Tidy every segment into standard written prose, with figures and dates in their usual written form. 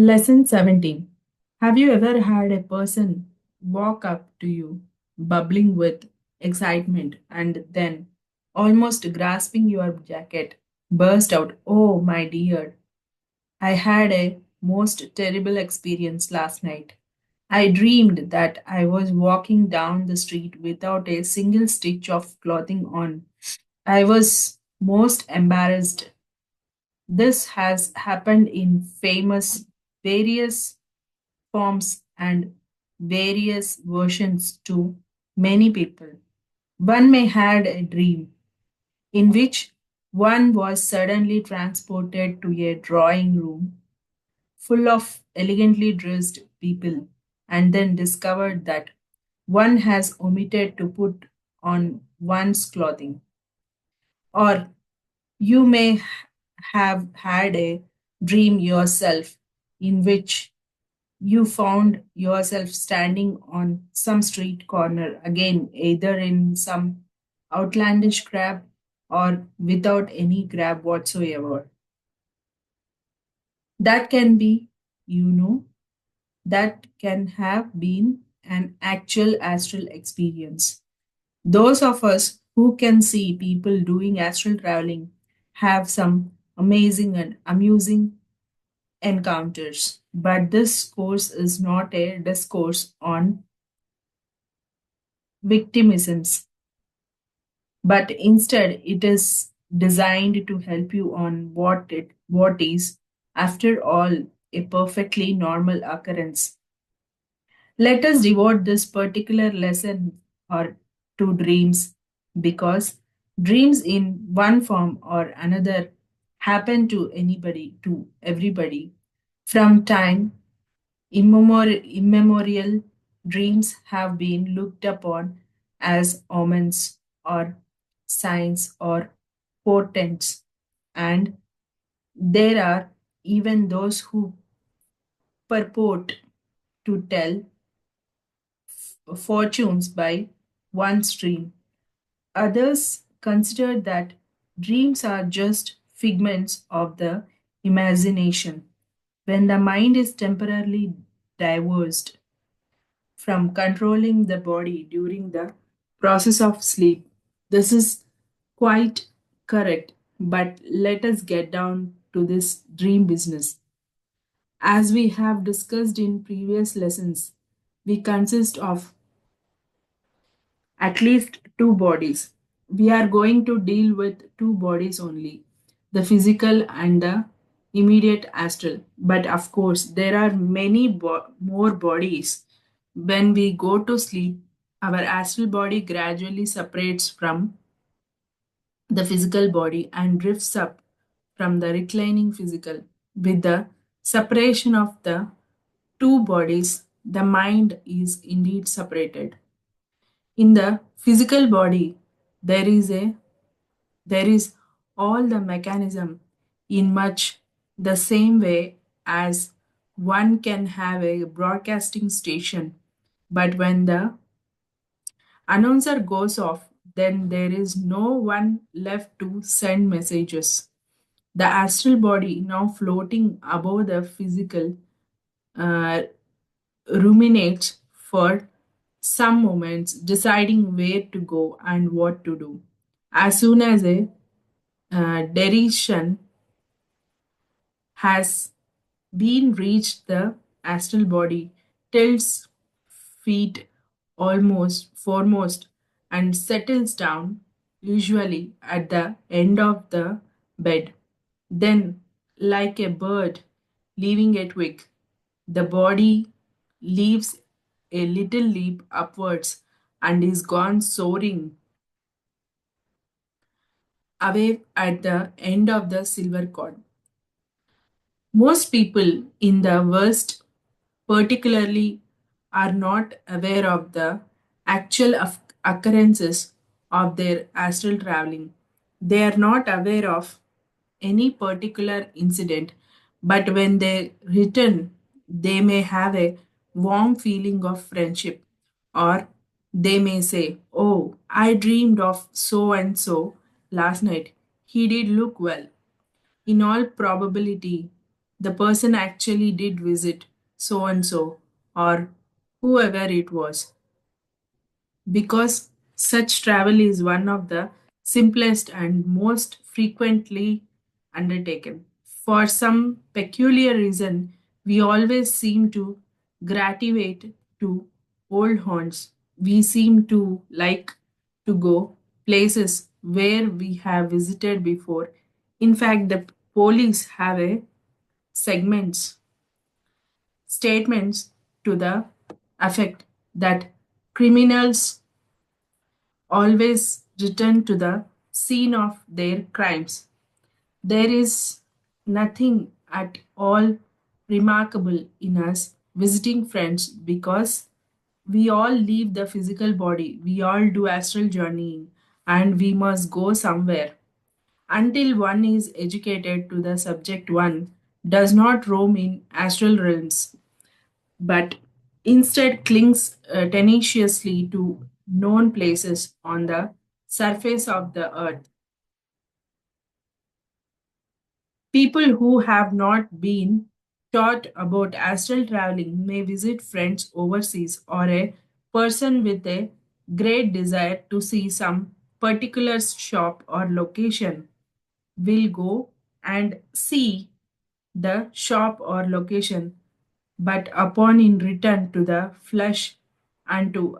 Lesson 17. Have you ever had a person walk up to you, bubbling with excitement, and then, almost grasping your jacket, burst out, "Oh, my dear, I had a most terrible experience last night. I dreamed that I was walking down the street without a single stitch of clothing on. I was most embarrassed. This has happened in famous various forms and various versions to many people. One may had a dream in which one was suddenly transported to a drawing room full of elegantly dressed people and then discovered that one has omitted to put on one's clothing. Or you may have had a dream yourself in which you found yourself standing on some street corner, again, either in some outlandish grab or without any grab whatsoever. That can be, you know, that can have been an actual astral experience. Those of us who can see people doing astral traveling have some amazing and amusing encounters. But this course is not a discourse on victimisms, but instead it is designed to help you on what is, after all, a perfectly normal occurrence. Let us devote this particular lesson or to dreams because dreams in one form or another happen to anybody, to everybody. From time immemorial, dreams have been looked upon as omens or signs or portents, and there are even those who purport to tell fortunes by one's dream. Others consider that dreams are just figments of the imagination when the mind is temporarily divorced from controlling the body during the process of sleep. This is quite correct, but let us get down to this dream business. As we have discussed in previous lessons, we consist of at least two bodies. We are going to deal with two bodies only, the physical and the immediate astral. But of course, there are many more bodies. When we go to sleep, our astral body gradually separates from the physical body and drifts up from the reclining physical. With the separation of the two bodies, the mind is indeed separated. In the physical body, there is a there is all the mechanism in much the same way as one can have a broadcasting station, but when the announcer goes off, then there is no one left to send messages. The astral body, now floating above the physical, uh, ruminates for some moments, deciding where to go and what to do. As soon as a derision has been reached, the astral body tilts feet almost foremost and settles down, usually at the end of the bed. Then, like a bird leaving a twig, the body leaves a little leap upwards and is gone soaring away at the end of the silver cord. Most people in the West, particularly, are not aware of the actual occurrences of their astral traveling. They are not aware of any particular incident, but when they return, they may have a warm feeling of friendship, or they may say, "Oh, I dreamed of so and so last night. He did look well." In all probability, the person actually did visit so and so or whoever it was, because such travel is one of the simplest and most frequently undertaken. For some peculiar reason, we always seem to gravitate to old haunts. We seem to like to go places where we have visited before. In fact, the police have a segments statements to the effect that criminals always return to the scene of their crimes. There is nothing at all remarkable in us visiting friends because we all leave the physical body, we all do astral journeying, and we must go somewhere. Until one is educated to the subject, one does not roam in astral realms but instead clings tenaciously to known places on the surface of the earth. People who have not been taught about astral traveling may visit friends overseas or a person with a great desire to see some particular shop or location will go and see the shop or location, but upon in return to the flesh and to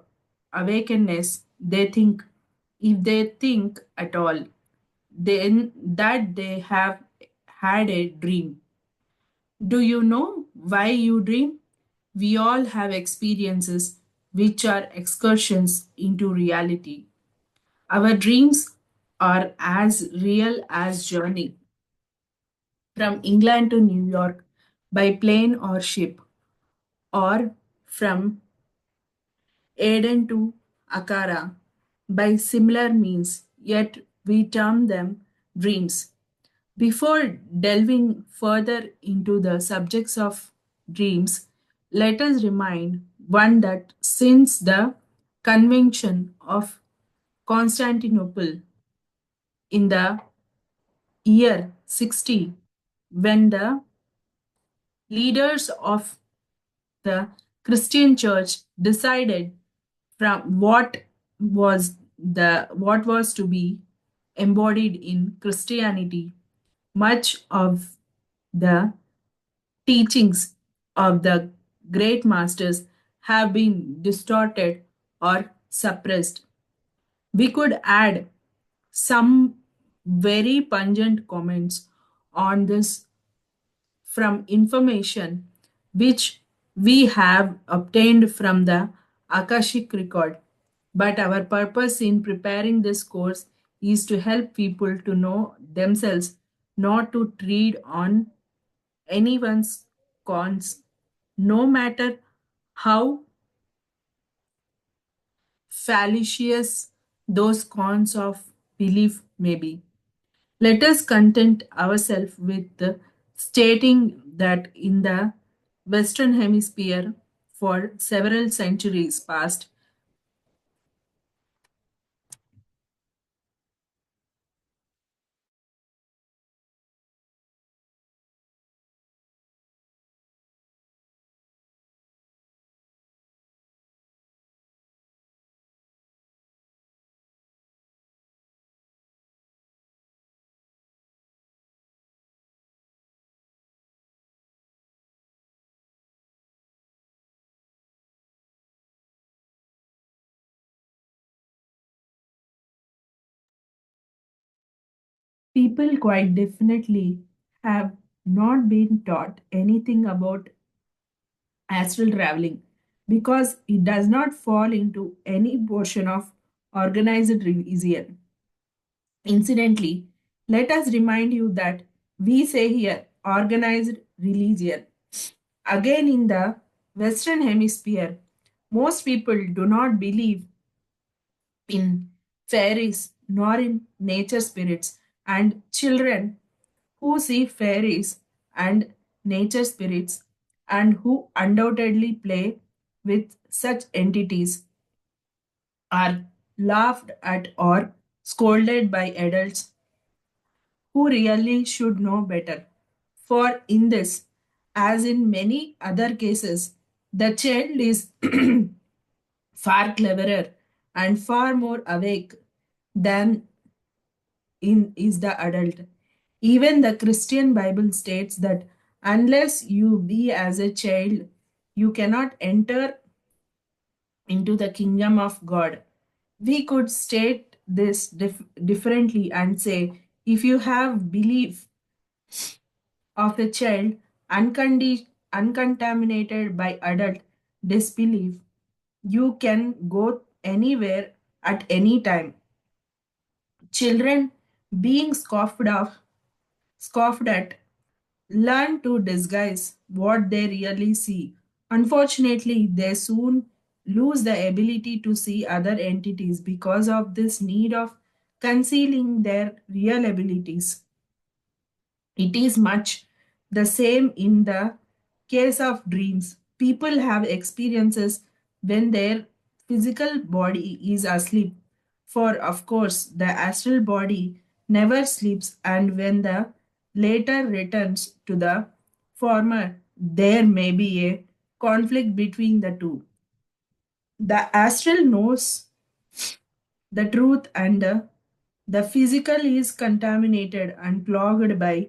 awakenness, if they think at all, then that they have had a dream. Do you know why you dream? We all have experiences which are excursions into reality. Our dreams are as real as journey from England to New York by plane or ship, or from Aden to Akara by similar means, yet we term them dreams. Before delving further into the subjects of dreams, let us remind one that since the convention of Constantinople in the year 60, when the leaders of the Christian church decided from what was to be embodied in Christianity, much of the teachings of the great masters have been distorted or suppressed. We could add some very pungent comments on this from information which we have obtained from the Akashic record. But our purpose in preparing this course is to help people to know themselves, not to tread on anyone's cons, no matter how fallacious those cons of belief may be. Let us content ourselves with stating that in the Western Hemisphere, for several centuries past, people quite definitely have not been taught anything about astral traveling because it does not fall into any portion of organized religion. Incidentally, let us remind you that we say here organized religion. Again, in the Western Hemisphere, most people do not believe in fairies nor in nature spirits, and children who see fairies and nature spirits and who undoubtedly play with such entities are laughed at or scolded by adults who really should know better. For in this, as in many other cases, the child is far cleverer and far more awake than in is the adult. Even the Christian Bible states that unless you be as a child, you cannot enter into the kingdom of God. We could state this differently and say, if you have belief of a child uncontaminated by adult disbelief, you can go anywhere at any time. Children being scoffed at, learn to disguise what they really see. Unfortunately, they soon lose the ability to see other entities because of this need of concealing their real abilities. It is much the same in the case of dreams. People have experiences when their physical body is asleep. For, of course, the astral body never sleeps, and when the later returns to the former, there may be a conflict between the two. The astral knows the truth, and the physical is contaminated and clogged by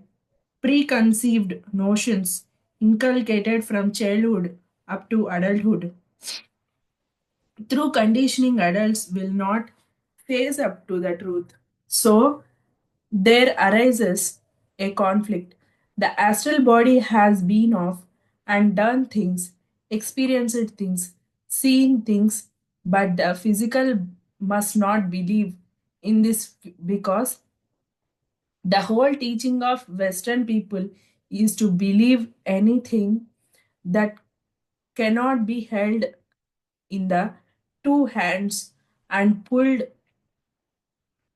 preconceived notions inculcated from childhood up to adulthood. Through conditioning, adults will not face up to the truth. So, there arises a conflict. The astral body has been off and done things, experienced things, seen things, but the physical must not believe in this because the whole teaching of Western people is to believe anything that cannot be held in the two hands and pulled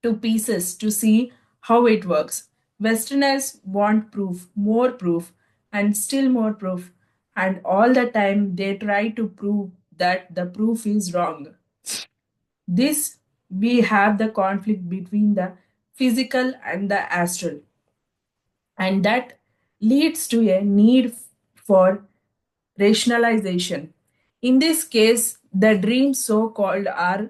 to pieces to see how it works. Westerners want proof, and still more proof, and all the time they try to prove that the proof is wrong. This we have the conflict between the physical and the astral, and that leads to a need for rationalization. In this case, the dreams so called are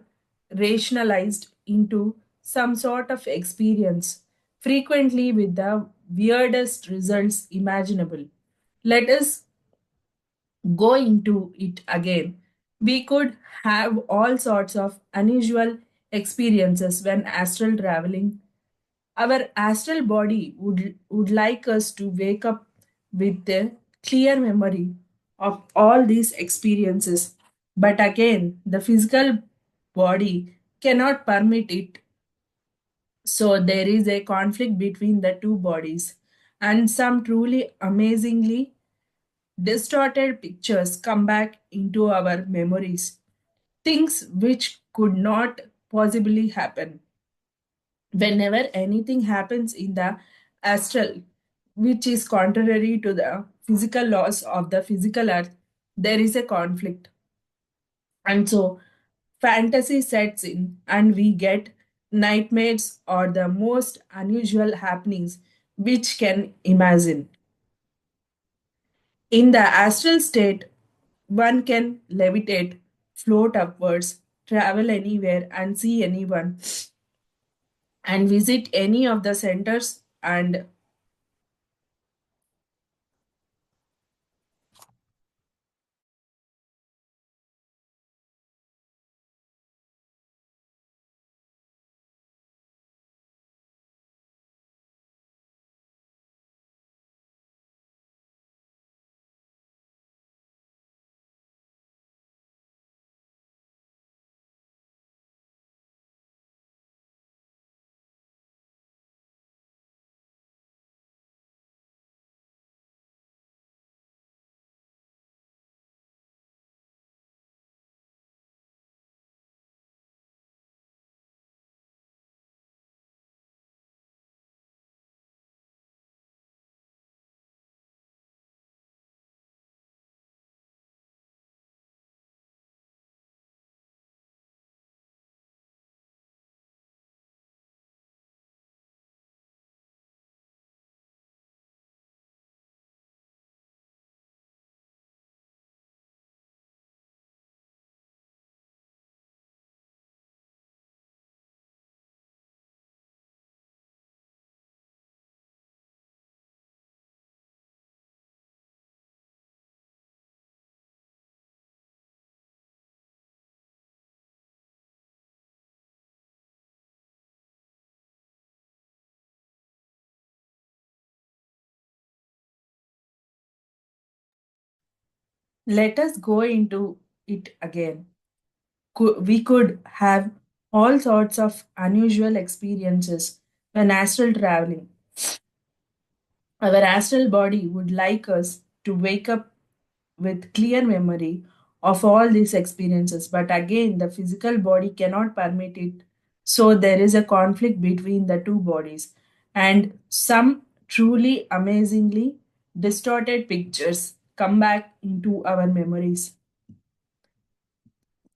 rationalized into some sort of experience, frequently with the weirdest results imaginable. Let us go into it again. We could have all sorts of unusual experiences when astral traveling. Our astral body would like us to wake up with a clear memory of all these experiences. But again, the physical body cannot permit it. So there is a conflict between the two bodies. And some truly amazingly distorted pictures come back into our memories. Things which could not possibly happen. Whenever anything happens in the astral, which is contrary to the physical laws of the physical earth, there is a conflict. And so fantasy sets in, and we get nightmares or the most unusual happenings which can imagine. In the astral state, one can levitate, float upwards, travel anywhere, and see anyone, and visit any of the centers and Let us go into it again. We could have all sorts of unusual experiences when astral traveling. Our astral body would like us to wake up with clear memory of all these experiences, but again, the physical body cannot permit it. So there is a conflict between the two bodies, and some truly amazingly distorted pictures come back into our memories,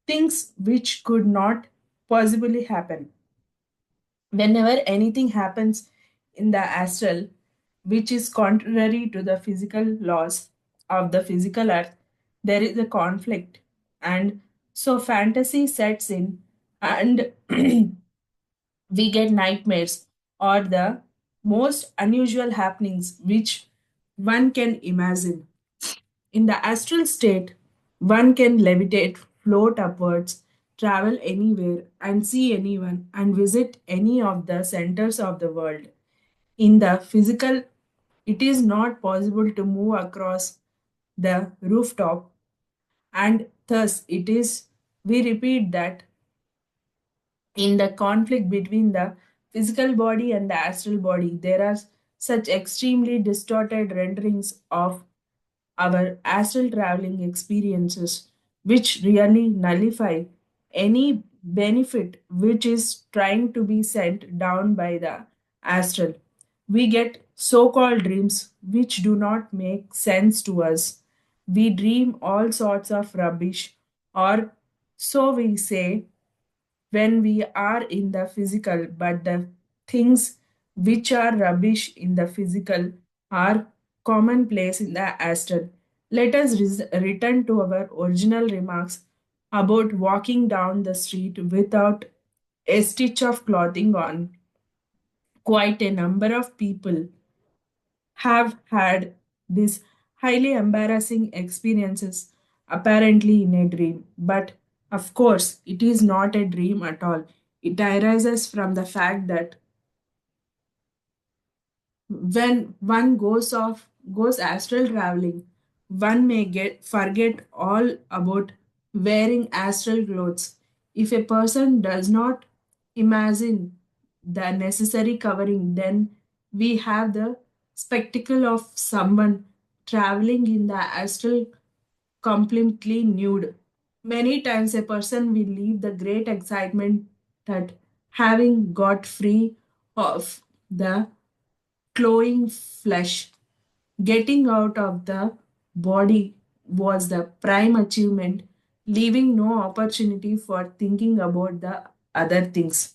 things which could not possibly happen. Whenever anything happens in the astral, which is contrary to the physical laws of the physical earth, there is a conflict. And so fantasy sets in, and we get nightmares or the most unusual happenings which one can imagine. In the astral state, one can levitate, float upwards, travel anywhere, and see anyone, and visit any of the centers of the world. In the physical, it is not possible to move across the rooftop, and thus it is, we repeat that in the conflict between the physical body and the astral body, there are such extremely distorted renderings of our astral traveling experiences, which really nullify any benefit which is trying to be sent down by the astral. We get so called dreams which do not make sense to us. We dream all sorts of rubbish, or so we say, when we are in the physical, but the things which are rubbish in the physical are commonplace in the astral. Let us return to our original remarks about walking down the street without a stitch of clothing on. Quite a number of people have had these highly embarrassing experiences apparently in a dream. But of course, it is not a dream at all. It arises from the fact that when one goes astral traveling, one may get forget all about wearing astral clothes. If a person does not imagine the necessary covering, then we have the spectacle of someone traveling in the astral completely nude. Many times a person will leave the great excitement that having got free of the cloying flesh. Getting out of the body was the prime achievement, leaving no opportunity for thinking about the other things.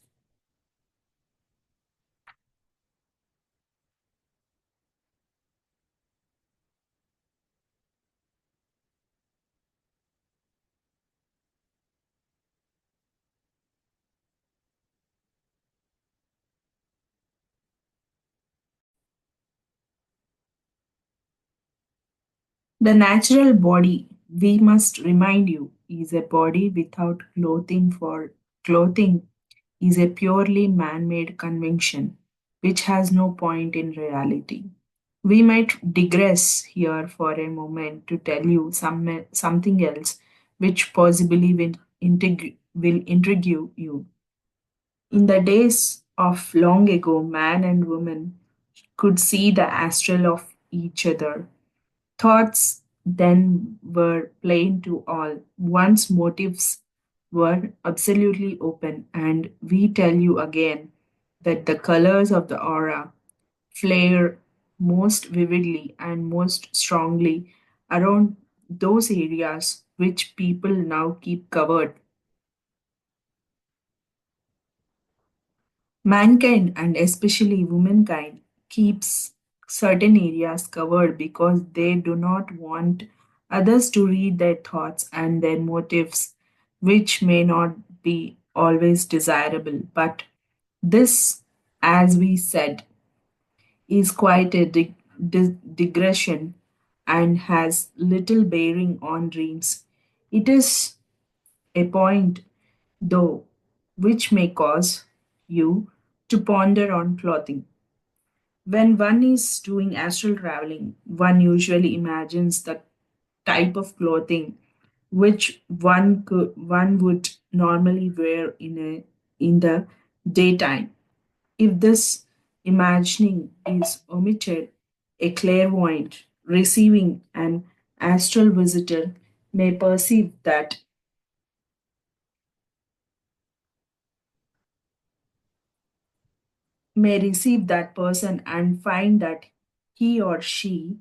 The natural body, we must remind you, is a body without clothing. For clothing is a purely man made convention which has no point in reality. We might digress here for a moment to tell you something else which possibly will intrigue you. In the days of long ago, man and woman could see the astral of each other. Thoughts then were plain to all. One's motives were absolutely open, and we tell you again that the colors of the aura flare most vividly and most strongly around those areas which people now keep covered. Mankind, and especially womankind, keeps certain areas covered because they do not want others to read their thoughts and their motives, which may not be always desirable. But this, as we said, is quite a digression and has little bearing on dreams. It is a point, though, which may cause you to ponder on clothing. When one is doing astral traveling, one usually imagines that. type of clothing which one would normally wear in the daytime. If this imagining is omitted, a clairvoyant receiving an astral visitor may perceive that may receive that person and find that he or she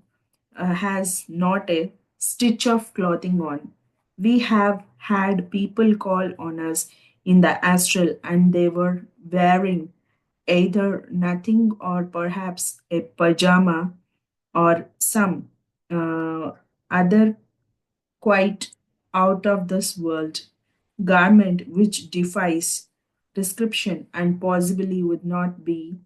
has not a stitch of clothing on. We have had people call on us in the astral and they were wearing either nothing or perhaps a pajama or some other quite out of this world garment which defies description and possibly would not be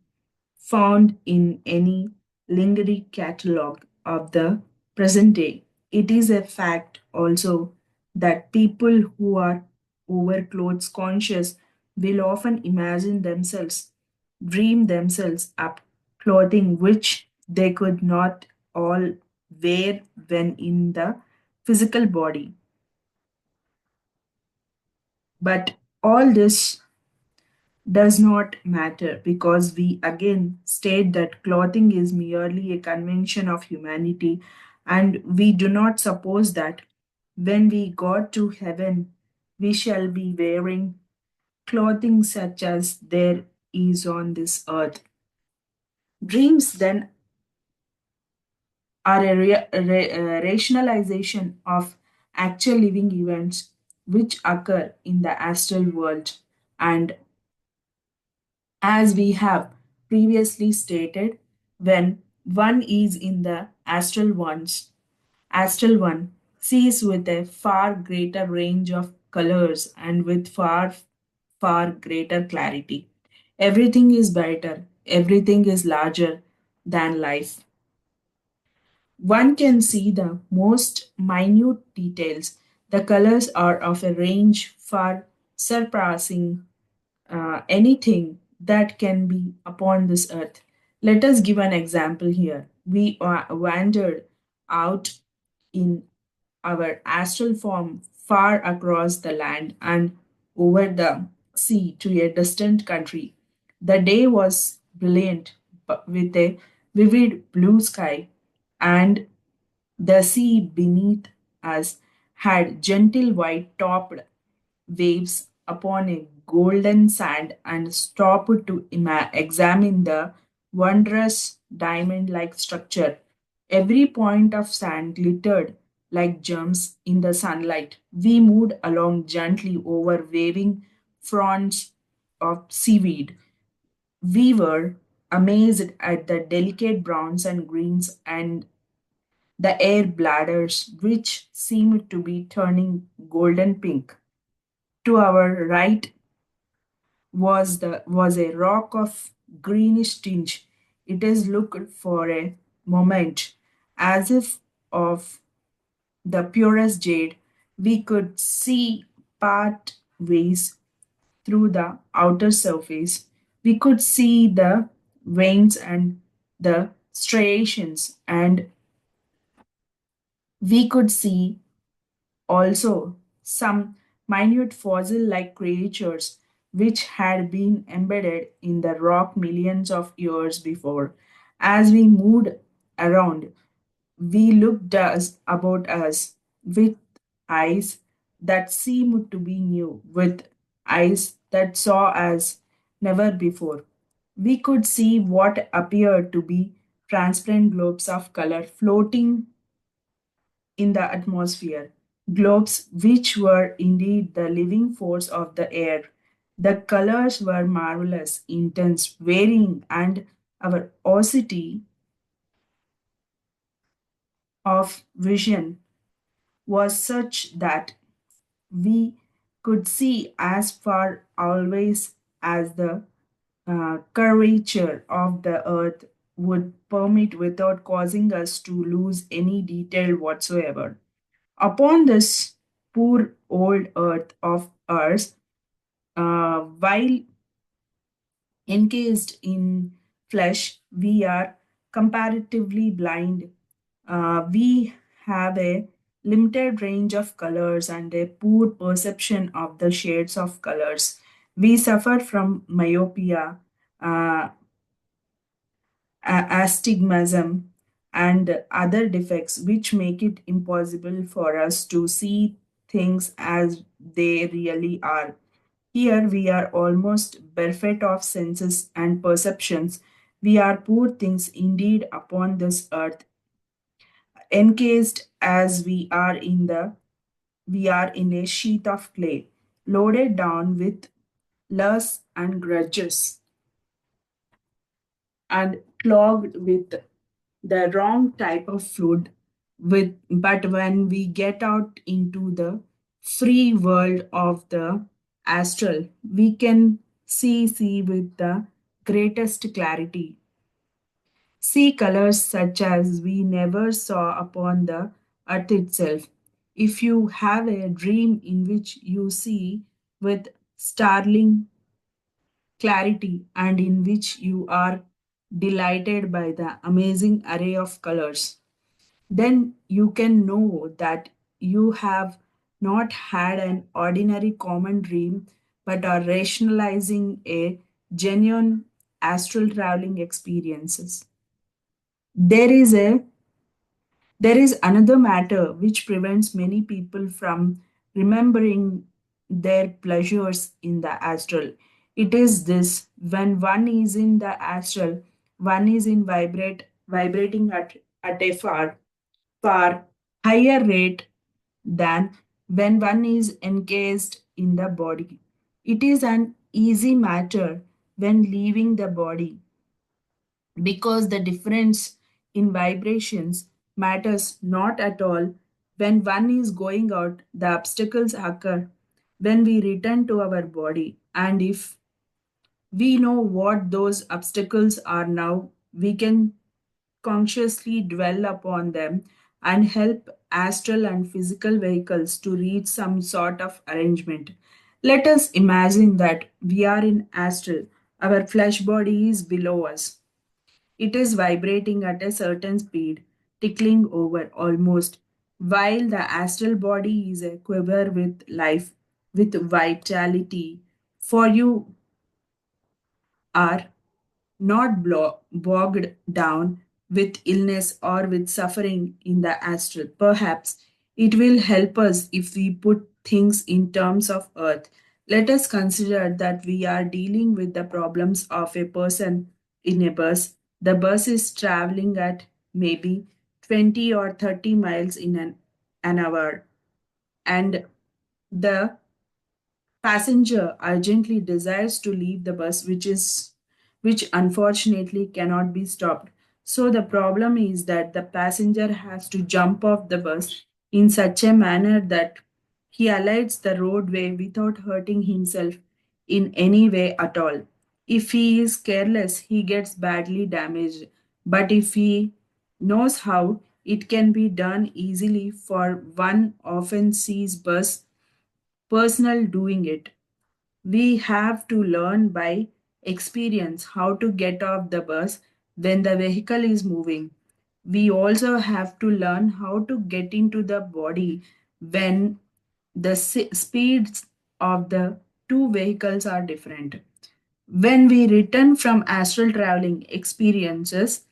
found in any lingering catalogue of the present day. It is a fact also that people who are overclothes conscious will often imagine themselves, dream themselves up clothing which they could not all wear when in the physical body. But all this does not matter because we again state that clothing is merely a convention of humanity, and we do not suppose that when we go to heaven we shall be wearing clothing such as there is on this earth. Dreams then are a rationalization of actual living events which occur in the astral world, and as we have previously stated, when one is in the astral one sees with a far greater range of colors and with far greater clarity. Everything is brighter, everything is larger than life. One can see the most minute details. The colors are of a range far surpassing anything that can be upon this earth. Let us give an example here. We wandered out in our astral form far across the land and over the sea to a distant country. The day was brilliant with a vivid blue sky, and the sea beneath us had gentle white topped waves upon a golden sand and stopped to examine the wondrous diamond like structure. Every point of sand glittered like gems in the sunlight. We moved along gently over waving fronds of seaweed. We were amazed at the delicate browns and greens and the air bladders, which seemed to be turning golden pink. To our right was a rock of greenish tinge. It is looked for a moment as if of the purest jade. We could see part ways through the outer surface. We could see the veins and the striations, and we could see also some minute fossil like creatures which had been embedded in the rock millions of years before. As we moved around, we looked about us with eyes that seemed to be new, with eyes that saw as never before. We could see what appeared to be transparent globes of color floating in the atmosphere, globes which were indeed the living force of the air. The colors were marvelous, intense, varying, and our osity of vision was such that we could see as far always as the curvature of the earth would permit without causing us to lose any detail whatsoever. Upon this poor old earth of ours, while encased in flesh, we are comparatively blind. We have a limited range of colors and a poor perception of the shades of colors. We suffer from myopia, uh, astigmatism, and other defects which make it impossible for us to see things as they really are. Here we are almost bereft of senses and perceptions. We are poor things indeed upon this earth, encased as we are in a sheath of clay, loaded down with lusts and grudges, and clogged with the wrong type of food. But when we get out into the free world of the astral, we can see with the greatest clarity, see colors such as we never saw upon the earth itself. If you have a dream in which you see with startling clarity and in which you are delighted by the amazing array of colors, then you can know that you have not had an ordinary common dream but are rationalizing a genuine astral traveling experiences. There is a there is another matter which prevents many people from remembering their pleasures in the astral. It is this: when one is in the astral, one is in vibrating at a far higher rate than when one is encased in the body. It is an easy matter when leaving the body because the difference in vibrations matters not at all. When one is going out, the obstacles occur when we return to our body, and if we know what those obstacles are now, we can consciously dwell upon them and help astral and physical vehicles to reach some sort of arrangement. Let us imagine that we are in astral, our flesh body is below us. It is vibrating at a certain speed, tickling over almost, while the astral body is a quiver with life, with vitality. For you are not bogged down with illness or with suffering in the astral. Perhaps it will help us if we put things in terms of earth. Let us consider that we are dealing with the problems of a person in a bus. The bus is traveling at maybe 20 or 30 miles in an hour, and the passenger urgently desires to leave the bus, which unfortunately cannot be stopped. So the problem is that the passenger has to jump off the bus in such a manner that he alights the roadway without hurting himself in any way at all. If he is careless, he gets badly damaged. But if he knows how, it can be done easily, for one often sees bus personnel doing it. We have to learn by experience how to get off the bus when the vehicle is moving. We also have to learn how to get into the body when the speeds of the two vehicles are different. When we return from astral traveling experiences,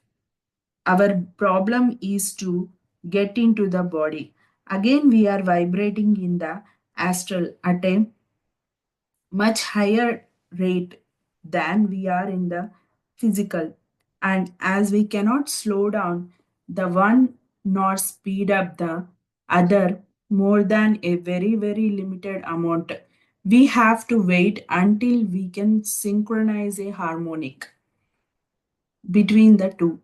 our problem is to get into the body. Again, we are vibrating in the astral at a much higher rate than we are in the physical. And as we cannot slow down the one nor speed up the other more than a very, very limited amount, we have to wait until we can synchronize a harmonic between the two.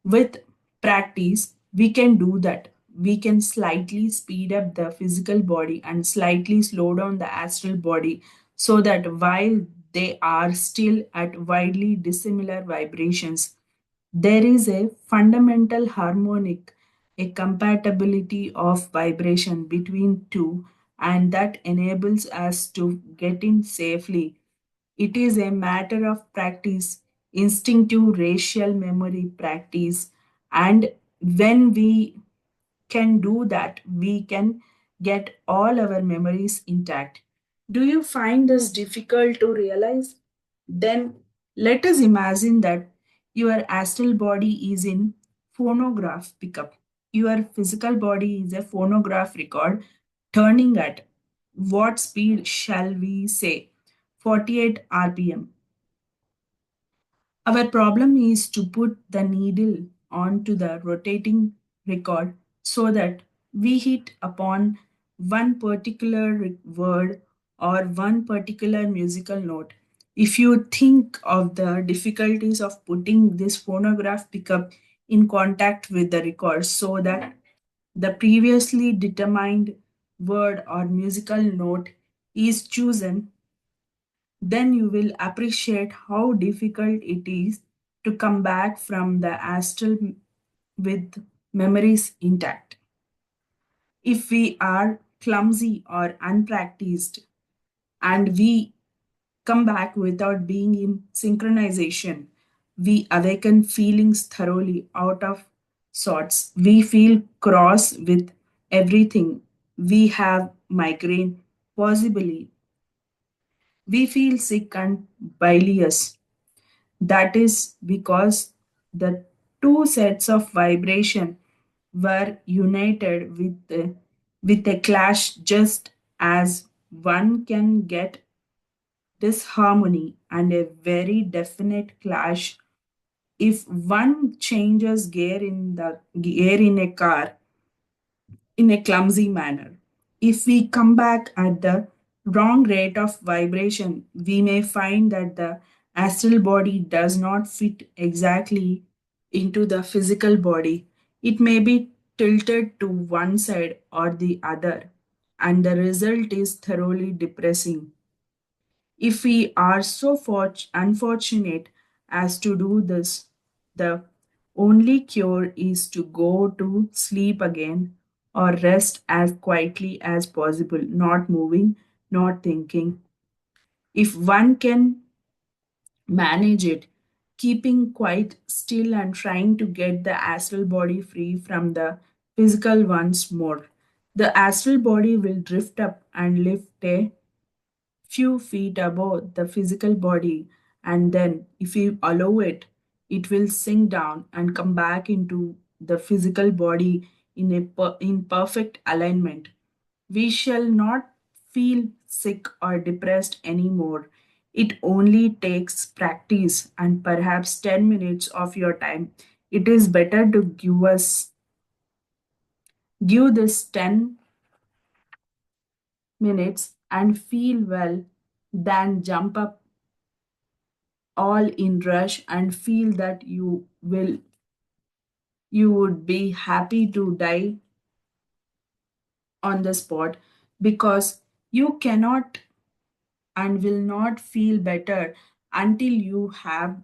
With practice, we can do that. We can slightly speed up the physical body and slightly slow down the astral body so that while they are still at widely dissimilar vibrations, there is a fundamental harmonic, a compatibility of vibration between two, and that enables us to get in safely. It is a matter of practice, instinctive racial memory practice, and when we can do that, we can get all our memories intact. Do you find this difficult to realize? Then let us imagine that your astral body is in phonograph pickup. Your physical body is a phonograph record turning at what speed shall we say? 48 rpm. Our problem is to put the needle onto the rotating record so that we hit upon one particular word or one particular musical note. If you think of the difficulties of putting this phonograph pickup in contact with the record so that the previously determined word or musical note is chosen, then you will appreciate how difficult it is to come back from the astral with memories intact. If we are clumsy or unpracticed and we come back without being in synchronization, we awaken feelings thoroughly out of sorts. We feel cross with everything. We have migraine, possibly. We feel sick and bilious. That is because the two sets of vibration were united with a clash, just as one can get disharmony and a very definite clash if one changes gear in a car in a clumsy manner. If we come back at the wrong rate of vibration, we may find that the astral body does not fit exactly into the physical body. It may be tilted to one side or the other, and the result is thoroughly depressing. If we are so unfortunate as to do this, the only cure is to go to sleep again or rest as quietly as possible, not moving, not thinking. If one can manage it, keeping quite still and trying to get the astral body free from the physical once more, the astral body will drift up and lift a few feet above the physical body, and then, if we allow it, it will sink down and come back into the physical body in perfect alignment. We shall not feel sick or depressed anymore. It only takes practice and perhaps 10 minutes of your time. It is better to give this 10 minutes and feel well than jump up all in rush and feel that you would be happy to die on the spot, because you cannot and will not feel better until you have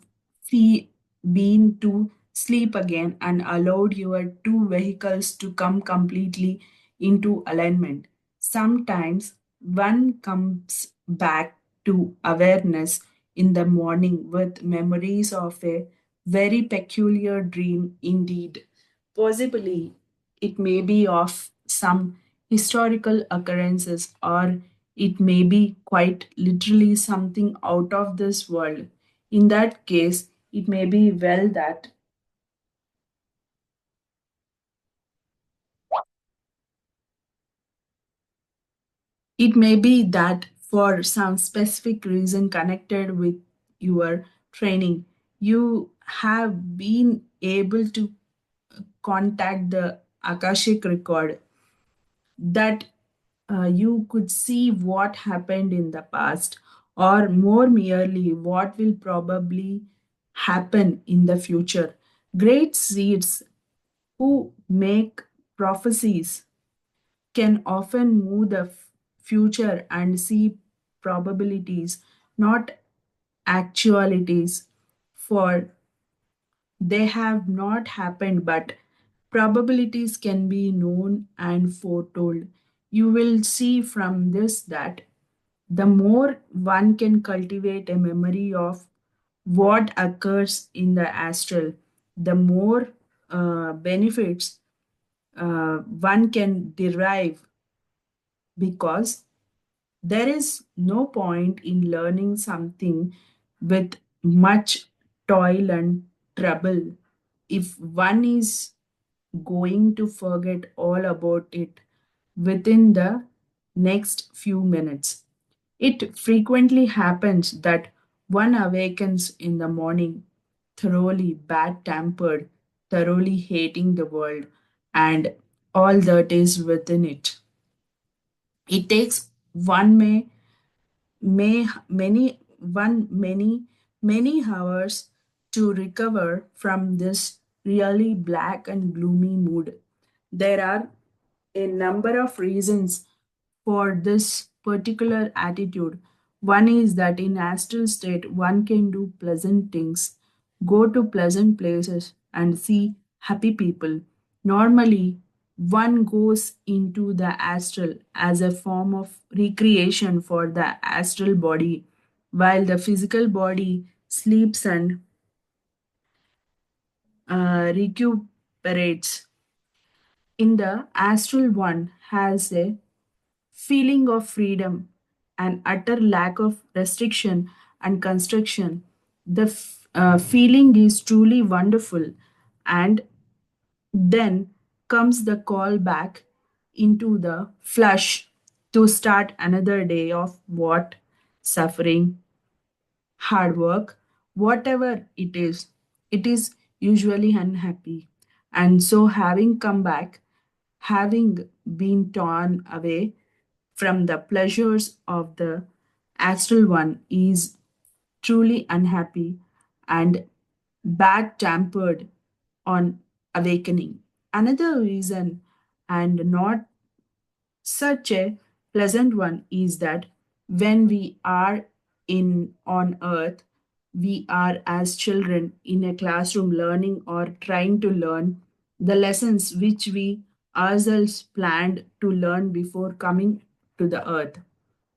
been to sleep again and allowed your two vehicles to come completely into alignment. Sometimes one comes back to awareness in the morning with memories of a very peculiar dream indeed. Possibly it may be of some historical occurrences, or it may be quite literally something out of this world. In that case, it may be well that it may be that for some specific reason connected with your training, you have been able to contact the Akashic record, that you could see what happened in the past, or more merely what will probably happen in the future. Great seers who make prophecies can often move the future and see probabilities, not actualities, for they have not happened, but probabilities can be known and foretold. You will see from this that the more one can cultivate a memory of what occurs in the astral, the more benefits one can derive, because there is no point in learning something with much toil and trouble if one is going to forget all about it within the next few minutes. It frequently happens that one awakens in the morning thoroughly bad tempered, thoroughly hating the world and all that is within it. It takes one may many hours to recover from this really black and gloomy mood. There are a number of reasons for this particular attitude. One is that in astral state, one can do pleasant things, go to pleasant places, and see happy people. Normally, one goes into the astral as a form of recreation for the astral body, while the physical body sleeps and recuperates. In the astral, one has a feeling of freedom and utter lack of restriction and constriction. The feeling is truly wonderful, and then comes the call back into the flush to start another day of what suffering, hard work, whatever it is usually unhappy. And so, having come back, having been torn away from the pleasures of the astral one, is truly unhappy and bad tempered on awakening. Another reason, and not such a pleasant one, is that when we are in on earth, we are as children in a classroom learning or trying to learn the lessons which we ourselves planned to learn before coming to the earth.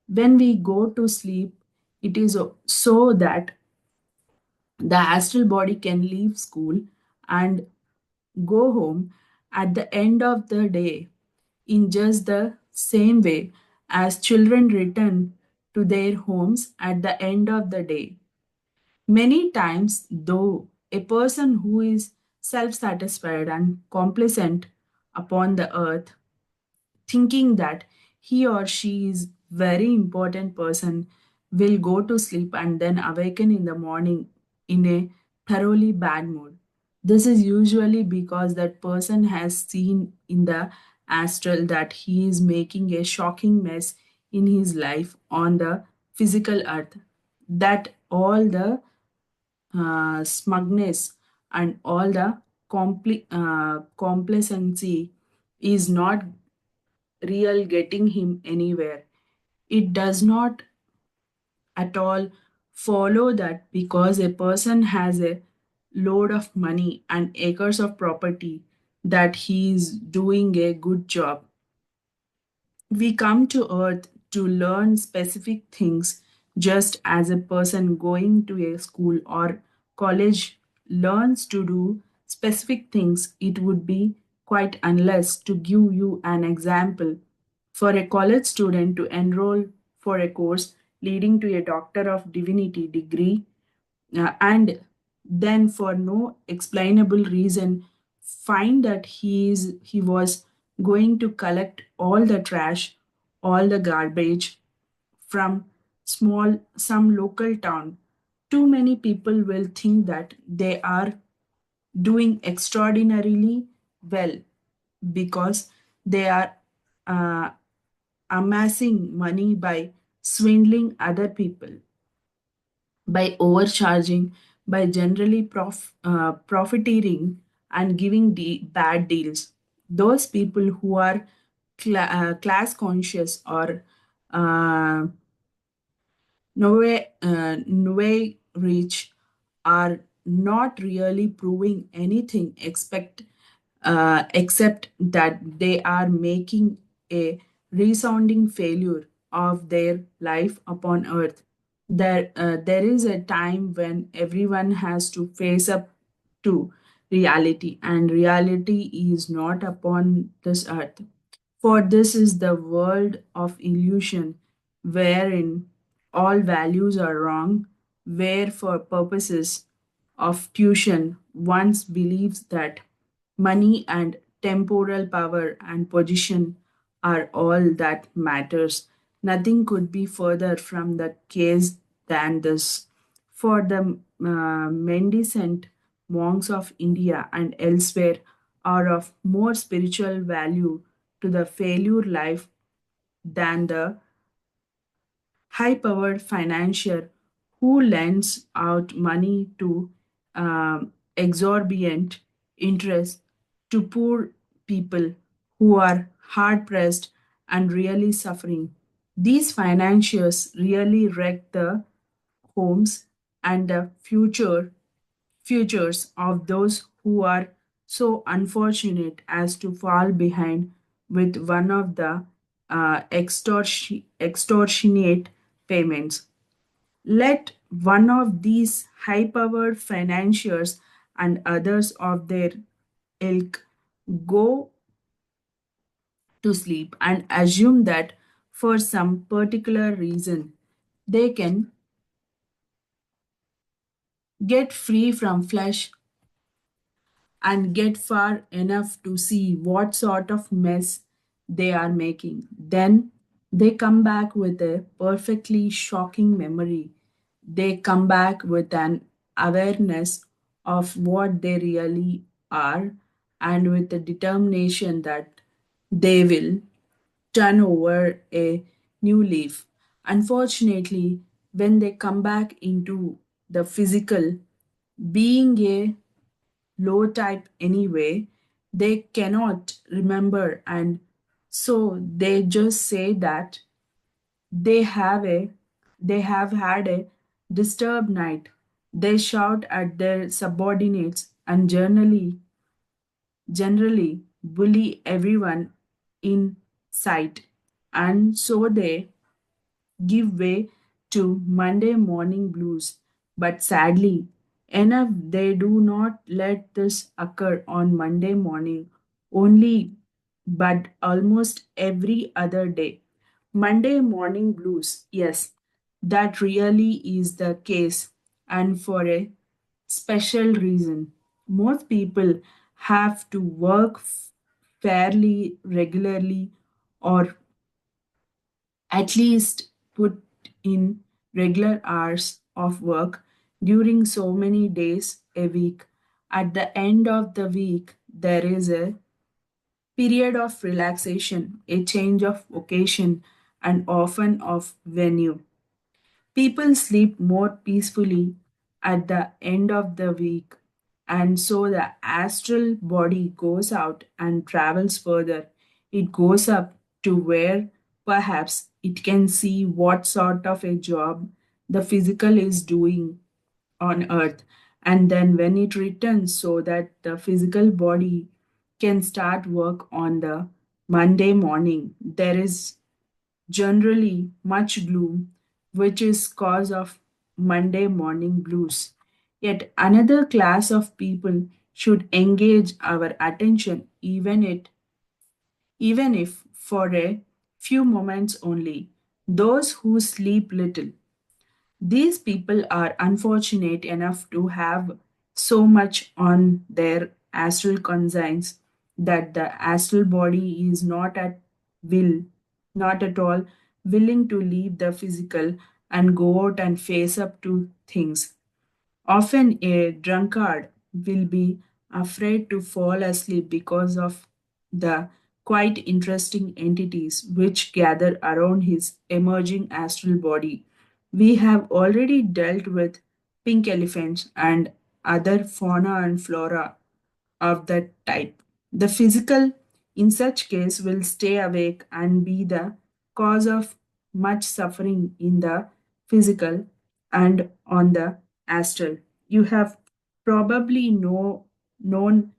When we go to sleep, it is so that the astral body can leave school and go home at the end of the day in just the same way as children return to their homes at the end of the day. Many times, though, a person who is self satisfied and complacent upon the earth, thinking that he or she is very important person, will go to sleep and then awaken in the morning in a thoroughly bad mood. This is usually because that person has seen in the astral that he is making a shocking mess in his life on the physical earth, that all the smugness and all the complacency is not real getting him anywhere. It does not at all follow that because a person has a load of money and acres of property that he is doing a good job. We come to earth to learn specific things, just as a person going to a school or college learns to do specific things. It would be quite unless to give you an example. For a college student to enroll for a course leading to a Doctor of Divinity degree, and then for no explainable reason find that he was going to collect all the trash, all the garbage from small some local town. Too many people will think that they are doing extraordinarily well because they are uh, amassing money by swindling other people, by overcharging, by generally profiteering and giving bad deals. Those people who are class conscious or uh, no way rich are not really proving anything except that they are making a resounding failure of their life upon earth. There is a time when everyone has to face up to. reality, and reality is not upon this earth. For this is the world of illusion, wherein all values are wrong, where for purposes of tuition one believes that money and temporal power and position are all that matters. Nothing could be further from the case than this. For the mendicant monks of India and elsewhere are of more spiritual value to the failure life than the high powered financier who lends out money to exorbitant interest to poor people who are hard pressed and really suffering. These financiers really wreck the homes and the futures of those who are so unfortunate as to fall behind with one of the extortionate payments. Let one of these high powered financiers and others of their ilk go to sleep and assume that for some particular reason they can get free from flesh and get far enough to see what sort of mess they are making. Then they come back with a perfectly shocking memory. They come back with an awareness of what they really are and with the determination that they will turn over a new leaf. Unfortunately, when they come back into the physical, being a low type anyway, they cannot remember, and so they just say that they have a they have had a disturbed night. They shout at their subordinates and generally bully everyone in sight, and so they give way to Monday morning blues. But sadly enough, they do not let this occur on Monday morning only, but almost every other day. Monday morning blues, yes, that really is the case, and for a special reason. Most people have to work fairly regularly or at least put in regular hours of work during so many days a week. At the end of the week, there is a period of relaxation, a change of occasion, and often of venue. People sleep more peacefully at the end of the week, and so the astral body goes out and travels further. It goes up to where perhaps it can see what sort of a job the physical is doing on earth, and then when it returns, so that the physical body can start work on the Monday morning. There is generally much gloom, which is cause of Monday morning blues. Yet another class of people should engage our attention even if for a few moments only. Those who sleep little. These people are unfortunate enough to have so much on their astral conscience that the astral body is not at will, not at all willing to leave the physical and go out and face up to things. Often a drunkard will be afraid to fall asleep because of the quite interesting entities which gather around his emerging astral body. We have already dealt with pink elephants and other fauna and flora of that type. The physical, in such case, will stay awake and be the cause of much suffering in the physical and on the astral. You have probably known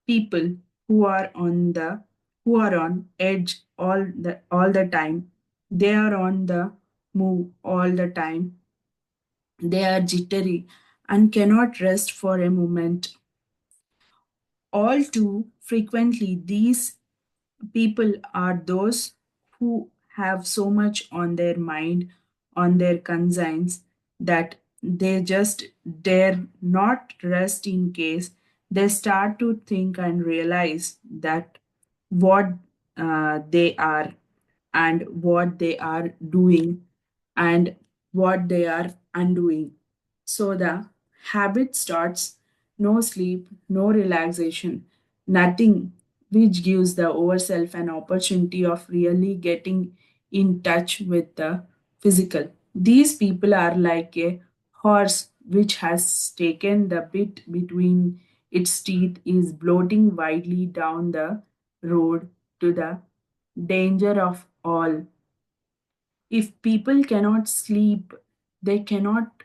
people who are on the who are on edge all the time. They are on the move all the time. They are jittery and cannot rest for a moment. All too frequently, these people are those who have so much on their mind, on their conscience, that they just dare not rest in case they start to think and realize that what they are and what they are doing and what they are undoing. So the habit starts, no sleep, no relaxation, nothing, which gives the overself an opportunity of really getting in touch with the physical. These people are like a horse which has taken the bit between its teeth, is bloating widely down the road to the danger of all. If people cannot sleep, they cannot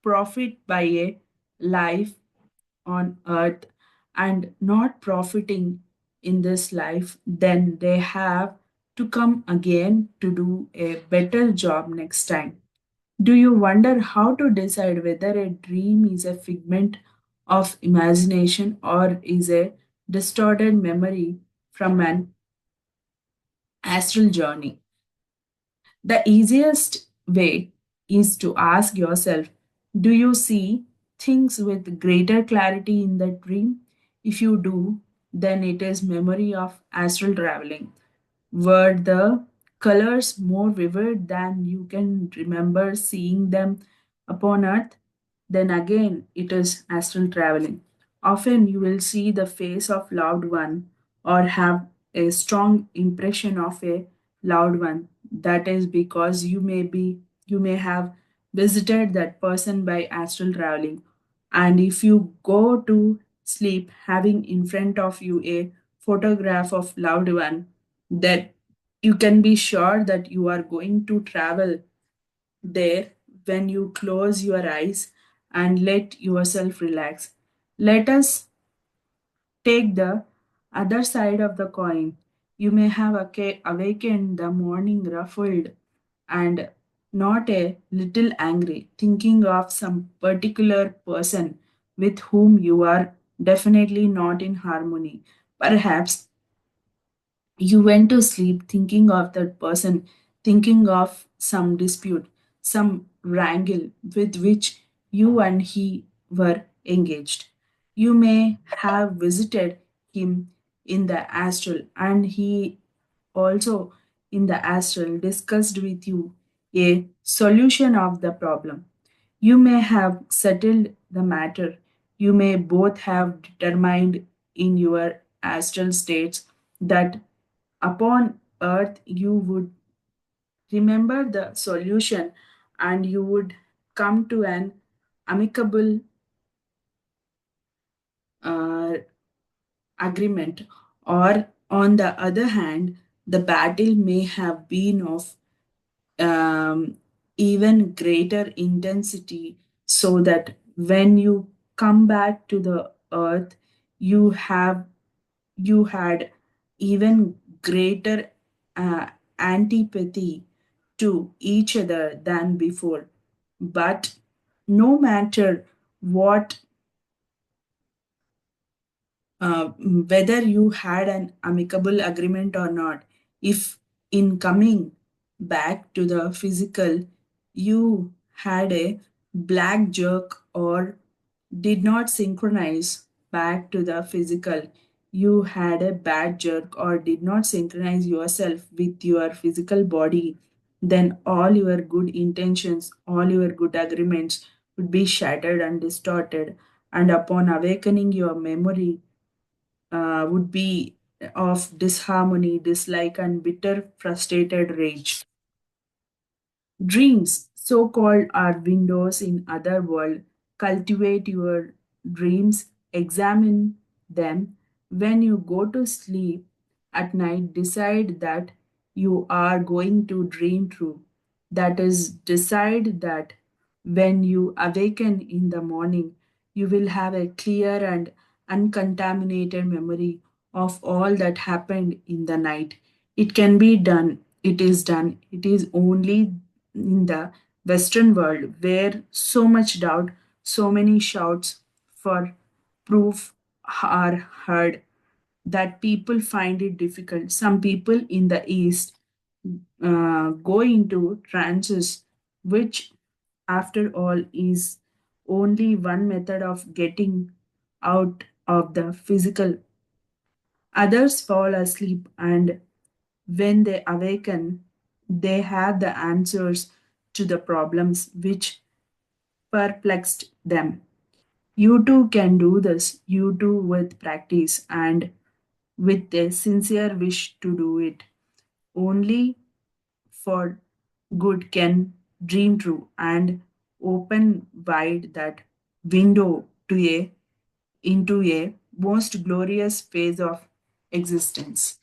profit by a life on earth and not profiting in this life, then they have to come again to do a better job next time. Do you wonder how to decide whether a dream is a figment of imagination or is a distorted memory from an astral journey? The easiest way is to ask yourself, do you see things with greater clarity in the dream? If you do, then it is memory of astral traveling. Were the colors more vivid than you can remember seeing them upon earth? Then again, it is astral traveling. Often you will see the face of loved one or have a strong impression of a loved one. That is because you may have visited that person by astral traveling. And if you go to sleep having in front of you a photograph of loved one, that you can be sure that you are going to travel there when you close your eyes and let yourself relax. Let us take the other side of the coin. You may have awakened the morning ruffled and not a little angry, thinking of some particular person with whom you are definitely not in harmony. Perhaps you went to sleep thinking of that person, thinking of some dispute, some wrangle with which you and he were engaged. You may have visited him in the astral, and he also in the astral discussed with you a solution of the problem. You may have settled the matter. You may both have determined in your astral states that upon earth you would remember the solution and you would come to an amicable uh, agreement. Or on the other hand, the battle may have been of um, even greater intensity, so that when you come back to the earth, you have you had even greater uh, antipathy to each other than before. But no matter what, whether you had an amicable agreement or not, if in coming back to the physical you had a black jerk or did not synchronize back to the physical, you had a bad jerk or did not synchronize yourself with your physical body, then all your good intentions, all your good agreements would be shattered and distorted. And upon awakening, your memory would be of disharmony, dislike, and bitter, frustrated rage. Dreams, so called, are windows in other world. Cultivate your dreams, examine them. When you go to sleep at night, decide that you are going to dream true. That is, decide that when you awaken in the morning, you will have a clear and uncontaminated memory of all that happened in the night. It can be done. It is done. It is only in the Western world where so much doubt, so many shouts for proof, are heard that people find it difficult. Some people in the East go into trances, which, after all, is only one method of getting out of the physical. Others fall asleep, and when they awaken, they have the answers to the problems which perplexed them. You too can do this, you too, with practice and with a sincere wish to do it. Only for good can dream true and open wide that window to a into a most glorious phase of existence.